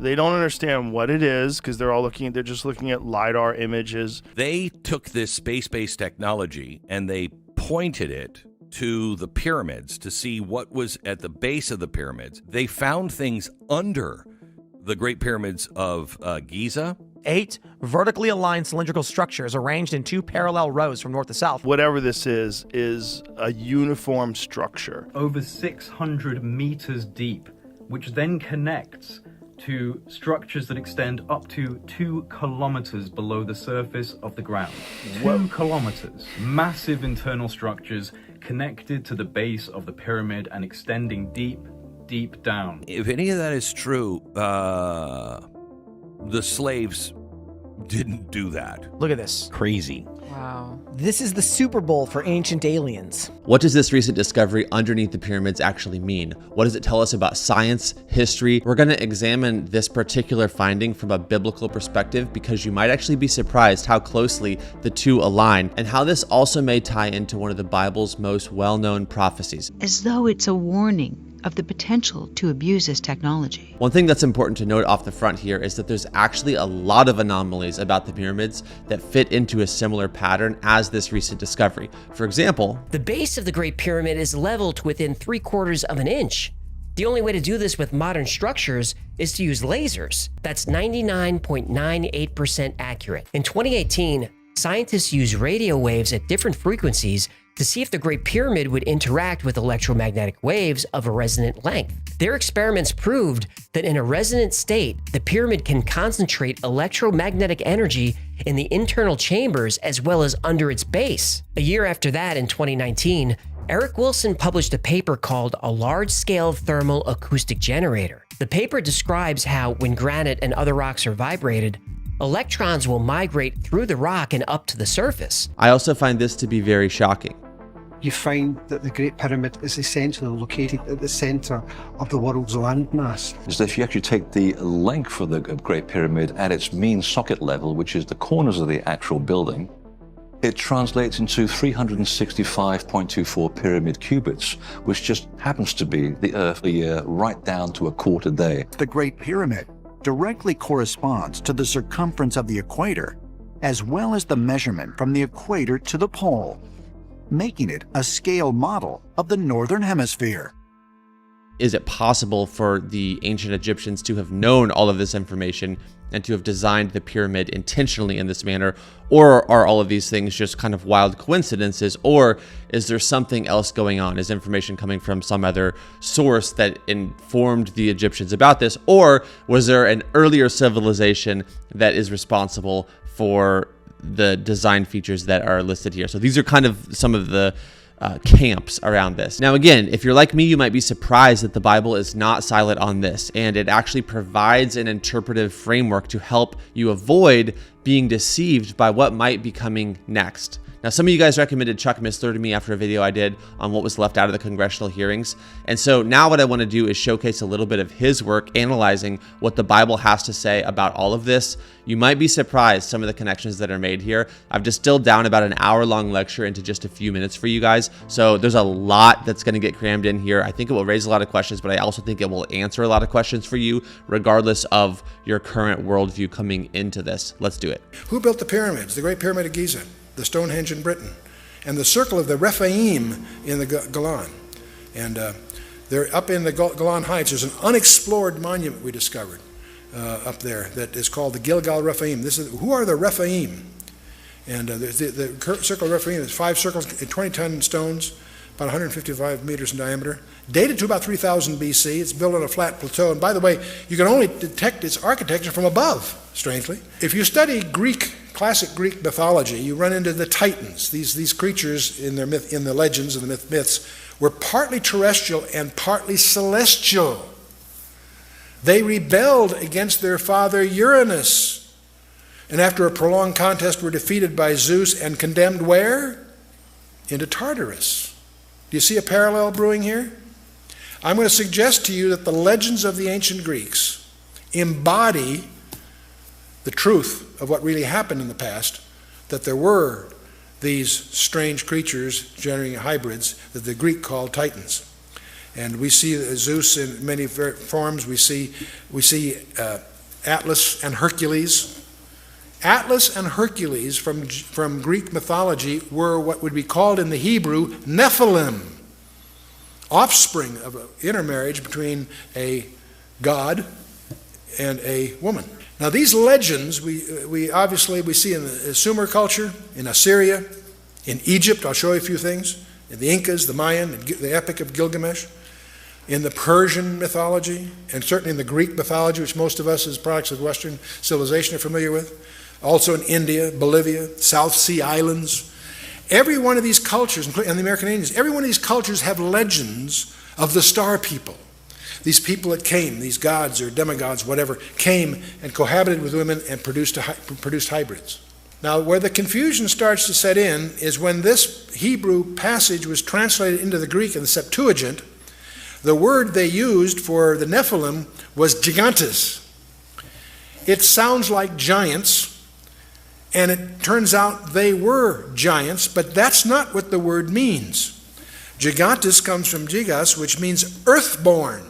They don't understand what it is because they're just looking at LiDAR images. They took this space-based technology and they pointed it to the pyramids to see what was at the base of the pyramids. They found things under the Great Pyramids of Giza. 8 vertically aligned cylindrical structures arranged in 2 parallel rows from north to south. Whatever this is a uniform structure. Over 600 meters deep, which then connects to structures that extend up to 2 kilometers below the surface of the ground. 2 kilometers. Massive internal structures connected to the base of the pyramid and extending deep down. If any of that is true, the slaves didn't do that. Look at this. Crazy. Wow. This is the Super Bowl for ancient aliens. What does this recent discovery underneath the pyramids actually mean? What does it tell us about science, history? We're going to examine this particular finding from a biblical perspective because you might actually be surprised how closely the two align and how this also may tie into one of the Bible's most well-known prophecies. As though it's a warning of the potential to abuse this technology. One thing that's important to note off the front here is that there's actually a lot of anomalies about the pyramids that fit into a similar pattern as this recent discovery. For example, the base of the Great Pyramid is leveled to within 3/4 of an inch. The only way to do this with modern structures is to use lasers. That's 99.98% accurate. In 2018, scientists used radio waves at different frequencies to see if the Great Pyramid would interact with electromagnetic waves of a resonant length. Their experiments proved that in a resonant state, the pyramid can concentrate electromagnetic energy in the internal chambers as well as under its base. A year after that, in 2019, Eric Wilson published a paper called A Large-Scale Thermal Acoustic Generator. The paper describes how, when granite and other rocks are vibrated, electrons will migrate through the rock and up to the surface. I also find this to be very shocking. You find that the Great Pyramid is essentially located at the center of the world's landmass. Is if you actually take the length of the Great Pyramid at its mean socket level, which is the corners of the actual building, it translates into 365.24 pyramid cubits, which just happens to be the Earth a year right down to a quarter day. The Great Pyramid directly corresponds to the circumference of the equator, as well as the measurement from the equator to the pole, making it a scale model of the Northern Hemisphere. Is it possible for the ancient Egyptians to have known all of this information and to have designed the pyramid intentionally in this manner? Or are all of these things just kind of wild coincidences? Or is there something else going on? Is information coming from some other source that informed the Egyptians about this? Or was there an earlier civilization that is responsible for the design features that are listed here? So these are kind of some of the camps around this. Now, again, if you're like me, you might be surprised that the Bible is not silent on this, and it actually provides an interpretive framework to help you avoid being deceived by what might be coming next. Now, some of you guys recommended Chuck Missler to me after a video I did on what was left out of the congressional hearings. And so now what I want to do is showcase a little bit of his work analyzing what the Bible has to say about all of this. You might be surprised some of the connections that are made here. I've distilled down about an hour-long lecture into just a few minutes for you guys. So there's a lot that's going to get crammed in here. I think it will raise a lot of questions, but I also think it will answer a lot of questions for you, regardless of your current worldview coming into this. Let's do it. Who built the pyramids? The Great Pyramid of Giza, the Stonehenge in Britain, and the Circle of the Rephaim in the Golan. And they're up in the Golan Heights. There's an unexplored monument we discovered up there that is called the Gilgal Rephaim. Who are the Rephaim? And the Circle of Rephaim is 5 circles, 20-ton stones, about 155 meters in diameter, dated to about 3000 BC. It's built on a flat plateau. And by the way, you can only detect its architecture from above, strangely. If you study classic Greek mythology, you run into the Titans. These creatures in the legends and the myths were partly terrestrial and partly celestial. They rebelled against their father Uranus, and after a prolonged contest were defeated by Zeus and condemned where? Into Tartarus. Do you see a parallel brewing here? I'm going to suggest to you that the legends of the ancient Greeks embody the truth of what really happened in the past, that there were these strange creatures generating hybrids that the Greek called Titans. And we see Zeus in many forms. We see Atlas and Hercules. Atlas and Hercules from Greek mythology were what would be called in the Hebrew Nephilim, offspring of an intermarriage between a god and a woman. Now these legends we obviously see in the Sumer culture, in Assyria, in Egypt. I'll show you a few things. In the Incas, the Mayan, the Epic of Gilgamesh, in the Persian mythology, and certainly in the Greek mythology, which most of us as products of Western civilization are familiar with. Also in India, Bolivia, South Sea Islands. Every one of these cultures, and the American Indians, every one of these cultures have legends of the star people. These people that came, these gods or demigods, whatever, came and cohabited with women and produced hybrids. Now, where the confusion starts to set in is when this Hebrew passage was translated into the Greek in the Septuagint, the word they used for the Nephilim was gigantes. It sounds like giants, and it turns out they were giants, but that's not what the word means. Gigantes comes from gigas, which means earthborn.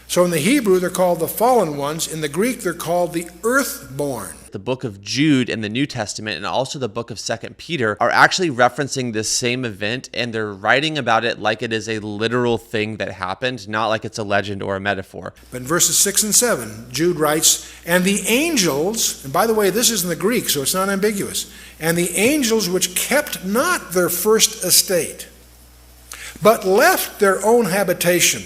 So in the Hebrew, they're called the fallen ones. In the Greek, they're called the earthborn. The book of Jude in the New Testament and also the book of 2 Peter are actually referencing this same event, and they're writing about it like it is a literal thing that happened, not like it's a legend or a metaphor. But in verses 6 and 7, Jude writes, "And the angels," and by the way, this is in the Greek, so it's not ambiguous, "and the angels which kept not their first estate, but left their own habitation,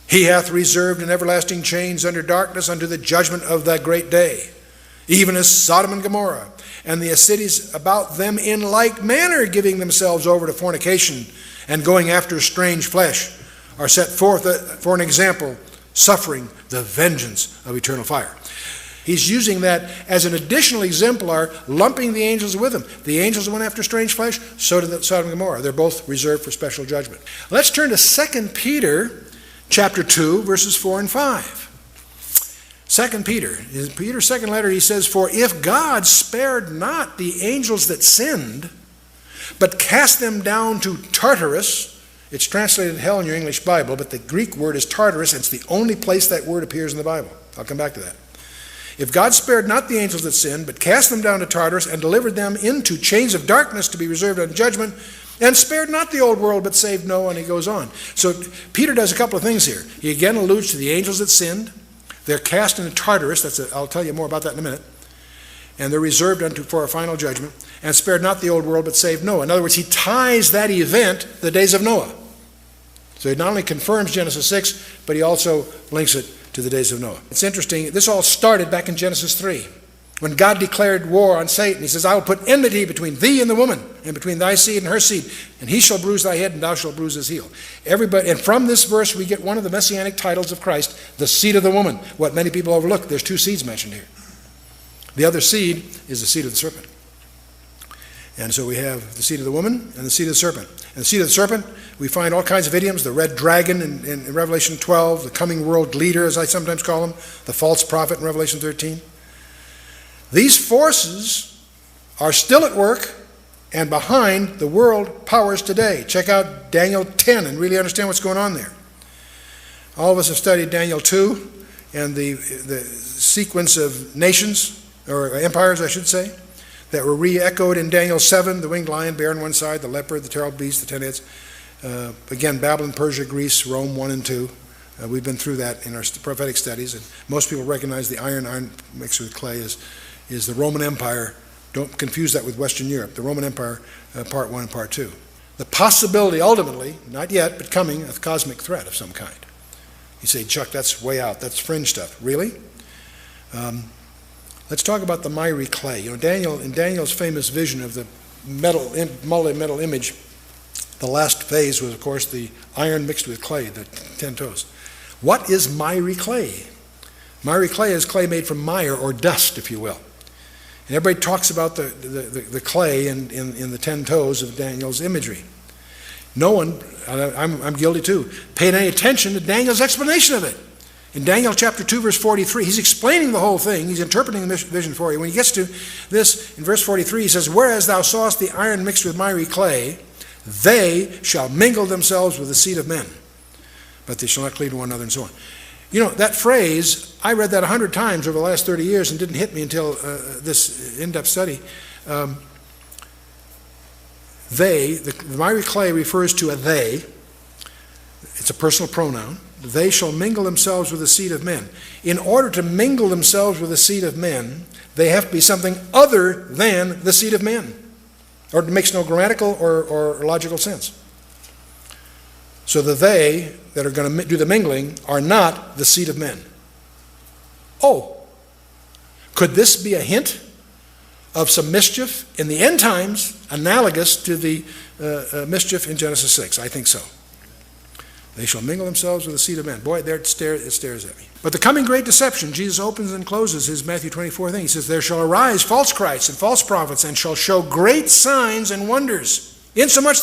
he hath reserved in everlasting chains under darkness unto the judgment of that great day. Even as Sodom and Gomorrah, and the cities about them in like manner, giving themselves over to fornication and going after strange flesh, are set forth for an example, suffering the vengeance of eternal fire." He's using that as an additional exemplar, lumping the angels with him. The angels went after strange flesh, so did Sodom and Gomorrah. They're both reserved for special judgment. Let's turn to 2 Peter chapter 2, verses 4 and 5. 2 Peter, in Peter's second letter, he says, "For if God spared not the angels that sinned, but cast them down to Tartarus," it's translated hell in your English Bible, but the Greek word is Tartarus, and it's the only place that word appears in the Bible. I'll come back to that. "If God spared not the angels that sinned, but cast them down to Tartarus, and delivered them into chains of darkness to be reserved unto judgment, and spared not the old world, but saved Noah," and he goes on. So Peter does a couple of things here. He again alludes to the angels that sinned. They're cast into Tartarus. I'll tell you more about that in a minute. And they're reserved for a final judgment. "And spared not the old world, but saved Noah." In other words, he ties that event to the days of Noah. So he not only confirms Genesis 6, but he also links it to the days of Noah. It's interesting. This all started back in Genesis 3. When God declared war on Satan, he says, "I will put enmity between thee and the woman, and between thy seed and her seed, and he shall bruise thy head, and thou shalt bruise his heel." And from this verse, we get one of the messianic titles of Christ, the seed of the woman. What many people overlook, there's two seeds mentioned here. The other seed is the seed of the serpent. And so we have the seed of the woman and the seed of the serpent. And the seed of the serpent, we find all kinds of idioms, the red dragon in Revelation 12, the coming world leader, as I sometimes call him, the false prophet in Revelation 13. These forces are still at work and behind the world powers today. Check out Daniel 10 and really understand what's going on there. All of us have studied Daniel 2 and the sequence of nations, or empires I should say, that were re-echoed in Daniel 7, the winged lion, bear on one side, the leopard, the terrible beast, the 10 heads. Again, Babylon, Persia, Greece, Rome 1 and 2. We've been through that in our prophetic studies, and most people recognize the iron mixed with clay is the Roman Empire. Don't confuse that with Western Europe. The Roman Empire, part 1 and part 2. The possibility, ultimately, not yet, but coming, of cosmic threat of some kind. You say, "Chuck, that's way out. That's fringe stuff." Really? Let's talk about the miry clay. You know, in Daniel's famous vision of the multi-metal image, the last phase was, of course, the iron mixed with clay, the 10 toes. What is miry clay? Miry clay is clay made from mire, or dust, if you will. And everybody talks about the clay in the 10 toes of Daniel's imagery. No one, I'm guilty too, paid any attention to Daniel's explanation of it. In Daniel chapter 2, verse 43, he's explaining the whole thing. He's interpreting the vision for you. When he gets to this, in verse 43, he says, "Whereas thou sawest the iron mixed with miry clay, they shall mingle themselves with the seed of men, but they shall not cleave to one another, and so on. You know, that phrase, I read that 100 times over the last 30 years and didn't hit me until this in-depth study. The miry clay refers to a they. It's a personal pronoun. They shall mingle themselves with the seed of men. In order to mingle themselves with the seed of men, they have to be something other than the seed of men, or it makes no grammatical or logical sense. So the they that are going to do the mingling are not the seed of men. Oh, could this be a hint of some mischief in the end times analogous to the mischief in Genesis 6? I think so. They shall mingle themselves with the seed of men. Boy, there it stares at me. But the coming great deception, Jesus opens and closes his Matthew 24 thing. He says, there shall arise false Christs and false prophets, and shall show great signs and wonders, insomuch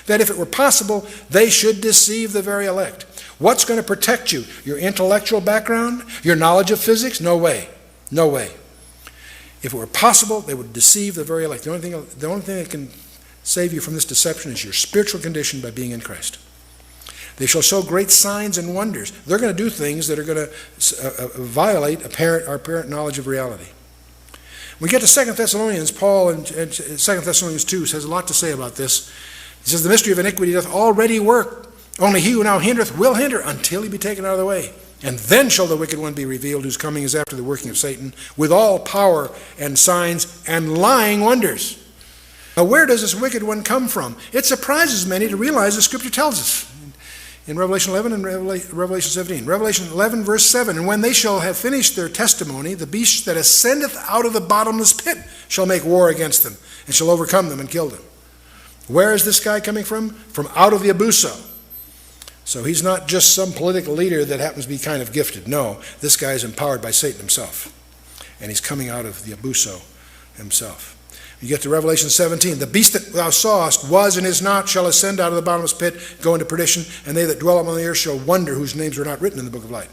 that if it were possible, they should deceive the very elect. What's going to protect you? Your intellectual background? Your knowledge of physics? No way. No way. If it were possible, they would deceive the very elect. The only thing that can save you from this deception is your spiritual condition by being in Christ. They shall show great signs and wonders. They're going to do things that are going to violate our apparent knowledge of reality. When we get to 2 Thessalonians, Paul in 2 Thessalonians 2 has a lot to say about this. He says, the mystery of iniquity doth already work. Only he who now hindereth will hinder until he be taken out of the way. And then shall the wicked one be revealed, whose coming is after the working of Satan, with all power and signs and lying wonders. Now, where does this wicked one come from? It surprises many to realize the Scripture tells us. In Revelation 11 and Revelation 17. Revelation 11, verse 7, and when they shall have finished their testimony, the beast that ascendeth out of the bottomless pit shall make war against them, and shall overcome them and kill them. Where is this guy coming from? From out of the abuso. So he's not just some political leader that happens to be kind of gifted. No, this guy is empowered by Satan himself. And he's coming out of the abuso himself. You get to Revelation 17. The beast that thou sawest was and is not, shall ascend out of the bottomless pit, go into perdition, and they that dwell upon the earth shall wonder whose names are not written in the book of life.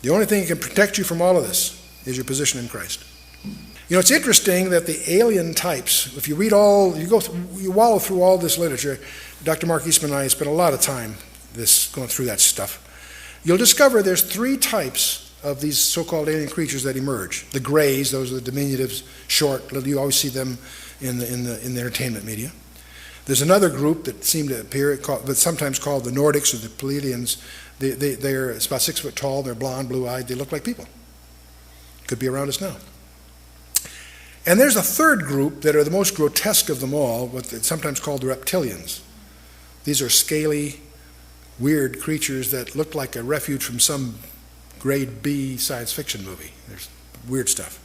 The only thing that can protect you from all of this is your position in Christ. You know, it's interesting that the alien types, if you read you wallow through all this literature, Dr. Mark Eastman and I spent a lot of time going through that stuff. You'll discover there's 3 types of these so-called alien creatures that emerge. The grays, those are the diminutives, short, you always see them in the entertainment media. There's another group that seem to appear, but sometimes called the Nordics or the Pleiadians. They're about 6 foot tall, they're blonde, blue-eyed, they look like people. Could be around us now. And there's a third group that are the most grotesque of them all, what it's sometimes called the reptilians. These are scaly, weird creatures that look like a refuge from some grade B science fiction movie. There's weird stuff.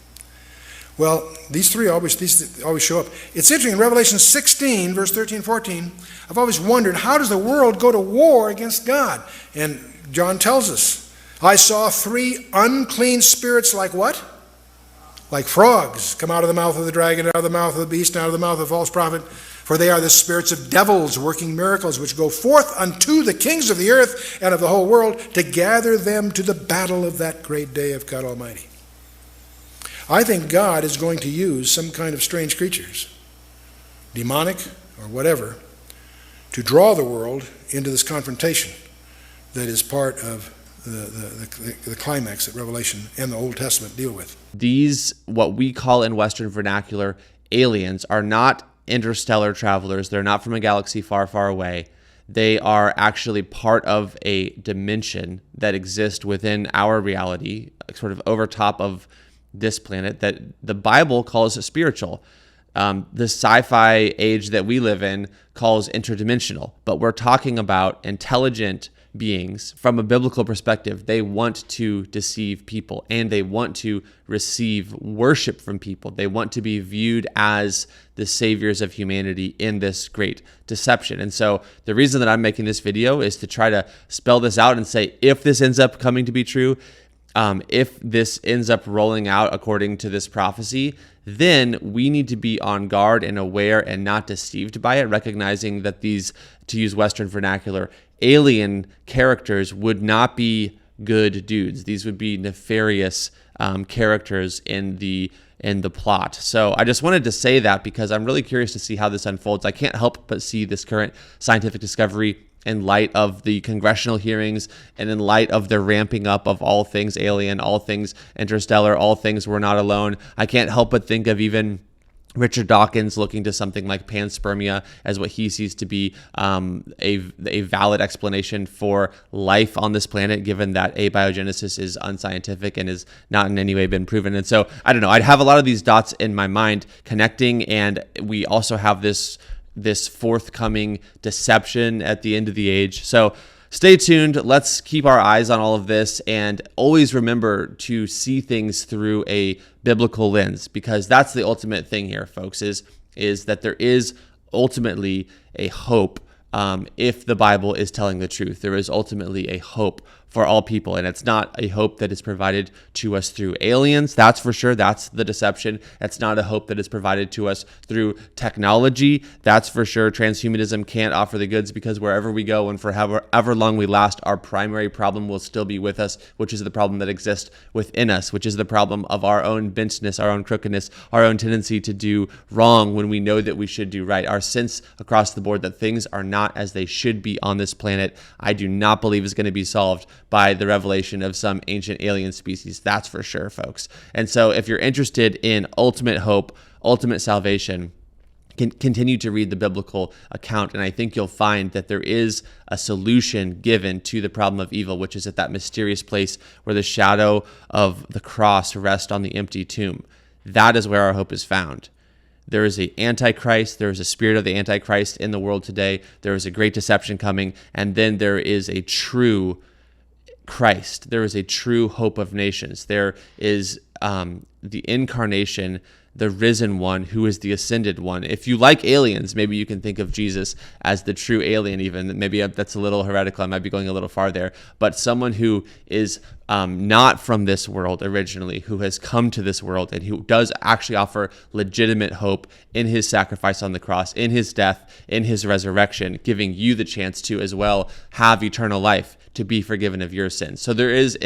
Well, these 3 always show up. It's interesting, in Revelation 16, verse 13 and 14, I've always wondered, how does the world go to war against God? And John tells us, I saw 3 unclean spirits like what? Like frogs come out of the mouth of the dragon, out of the mouth of the beast, and out of the mouth of the false prophet. For they are the spirits of devils working miracles, which go forth unto the kings of the earth and of the whole world to gather them to the battle of that great day of God Almighty. I think God is going to use some kind of strange creatures, demonic or whatever, to draw the world into this confrontation that is part of the climax that Revelation and the Old Testament deal with. These, what we call in Western vernacular, aliens, are not interstellar travelers. They're not from a galaxy far, far away. They are actually part of a dimension that exists within our reality, sort of over top of this planet, that the Bible calls spiritual. The sci-fi age that we live in calls interdimensional. But we're talking about intelligent beings from a biblical perspective. They want to deceive people, and they want to receive worship from people. They want to be viewed as the saviors of humanity in this great deception. And so the reason that I'm making this video is to try to spell this out and say, if this ends up coming to be true, if this ends up rolling out according to this prophecy, then we need to be on guard and aware and not deceived by it, recognizing that these, to use Western vernacular, alien characters would not be good dudes. These would be nefarious characters in the plot. So I just wanted to say that because I'm really curious to see how this unfolds. I can't help but see this current scientific discovery in light of the congressional hearings and in light of the ramping up of all things alien, all things interstellar, all things we're not alone. I can't help but think of even Richard Dawkins looking to something like panspermia as what he sees to be a valid explanation for life on this planet, given that abiogenesis is unscientific and has not in any way been proven. And so, I don't know, I'd have a lot of these dots in my mind connecting, and we also have this forthcoming deception at the end of the age. So stay tuned. Let's keep our eyes on all of this, and always remember to see things through a biblical lens, because that's the ultimate thing here, folks, is that there is ultimately a hope. If the Bible is telling the truth, there is ultimately a hope for all people. And it's not a hope that is provided to us through aliens, that's for sure. That's the deception. It's not a hope that is provided to us through technology, that's for sure. Transhumanism can't offer the goods, because wherever we go and for however long we last, our primary problem will still be with us, which is the problem that exists within us, which is the problem of our own bentness, our own crookedness, our own tendency to do wrong when we know that we should do right. Our sense across the board that things are not as they should be on this planet, I do not believe is going to be solved by the revelation of some ancient alien species. That's for sure, folks. And so if you're interested in ultimate hope, ultimate salvation, continue to read the biblical account, and I think you'll find that there is a solution given to the problem of evil, which is at that mysterious place where the shadow of the cross rests on the empty tomb. That is where our hope is found. There is an antichrist, there is a spirit of the antichrist in the world today, there is a great deception coming, and then there is a true Christ. There is a true hope of nations. There is the incarnation, the risen one, who is the ascended one. If you like aliens, maybe you can think of Jesus as the true alien even. Maybe that's a little heretical. I might be going a little far there. But someone who is not from this world originally, who has come to this world and who does actually offer legitimate hope in his sacrifice on the cross, in his death, in his resurrection, giving you the chance to as well have eternal life, to be forgiven of your sins. So there is,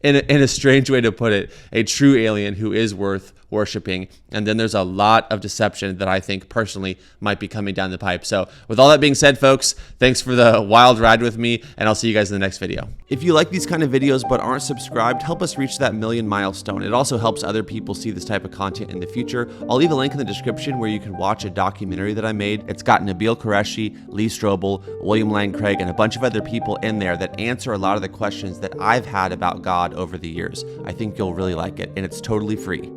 in a strange way to put it, a true alien who is worth worshiping. And then there's a lot of deception that I think personally might be coming down the pipe. So with all that being said, folks, thanks for the wild ride with me, and I'll see you guys in the next video. If you like these kind of videos but aren't subscribed, help us reach that 1 million milestone. It also helps other people see this type of content in the future. I'll leave a link in the description where you can watch a documentary that I made. It's got Nabil Qureshi, Lee Strobel, William Lane Craig, and a bunch of other people in there that answer a lot of the questions that I've had about God over the years. I think you'll really like it, and it's totally free.